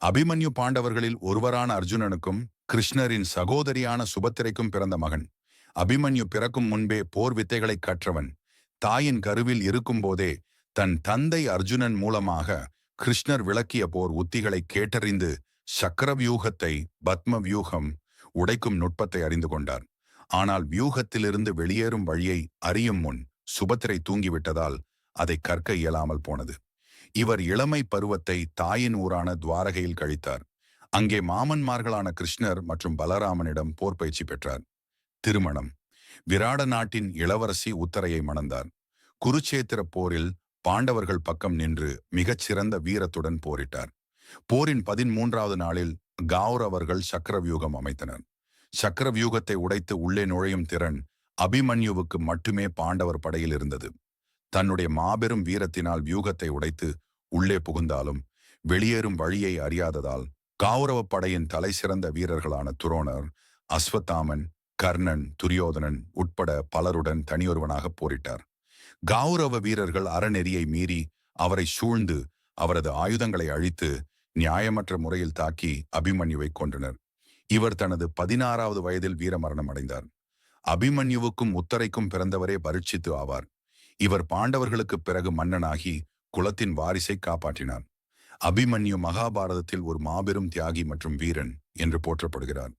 அபிமன்யு பாண்டவர்களில் ஒருவரான அர்ஜுனனுக்கும் கிருஷ்ணரின் சகோதரியான சுபத்திரைக்கும் பிறந்த மகன். அபிமன்யு பிறக்கும் முன்பே போர் வித்தைகளை கற்றவன். தாயின் கருவில் இருக்கும்போதே தன் தந்தை அர்ஜுனன் மூலமாக கிருஷ்ணர் விளக்கிய போர் உத்திகளை கேட்டறிந்து சக்கரவியூகத்தை பத்ம வியூகம் உடைக்கும் நுட்பத்தை அறிந்து கொண்டார். ஆனால் வியூகத்திலிருந்து வெளியேறும் வழியை அறியும் முன் சுபத்திரை தூங்கிவிட்டதால் அதை கற்க இயலாமல் போனது. இவர் இளமை பருவத்தை தாயின் ஊரான துவாரகையில் கழித்தார். அங்கே மாமன்மார்களான கிருஷ்ணர் மற்றும் பலராமனிடம் போர் பயிற்சி பெற்றார். திருமணம். விராட நாட்டின் இளவரசி உத்தரையை மணந்தார். குருச்சேத்திர போரில் பாண்டவர்கள் பக்கம் நின்று மிகச்சிறந்த வீரத்துடன் போரிட்டார். போரின் 13வது நாளில் கௌரவர்கள் சக்கரவியூகம் அமைத்தனர். சக்கரவியூகத்தை உடைத்து உள்ளே நுழையும் திறன் அபிமன்யுவுக்கு மட்டுமே பாண்டவர் படையில் இருந்தது. தன்னுடைய மாபெரும் வீரத்தினால் வியூகத்தை உடைத்து உள்ளே புகுந்தாலும் வெளியேறும் வழியை அறியாததால் கௌரவ படையின் தலை சிறந்த வீரர்களான துரோணர், அஸ்வத்தாமன், கர்ணன், துரியோதனன் உட்பட பலருடன் தனியொருவனாக போரிட்டார். கௌரவ வீரர்கள் அறநெறியை மீறி அவரை சூழ்ந்து அவரது ஆயுதங்களை அழித்து நியாயமற்ற முறையில் தாக்கி அபிமன்யுவை கொன்றனர். இவர் தனது 16வது வயதில் வீரமரணம் அடைந்தார். அபிமன்யுவுக்கும் உத்தரைக்கும் பிறந்தவரே பரீட்சித்து ஆவார். இவர் பாண்டவர்களுக்கு பிறகு மன்னனாகி குலத்தின் வாரிசை காப்பாற்றினார். அபிமன்யு மகாபாரதத்தில் ஒரு மாபெரும் தியாகி மற்றும் வீரன் என்று போற்றப்படுகிறார்.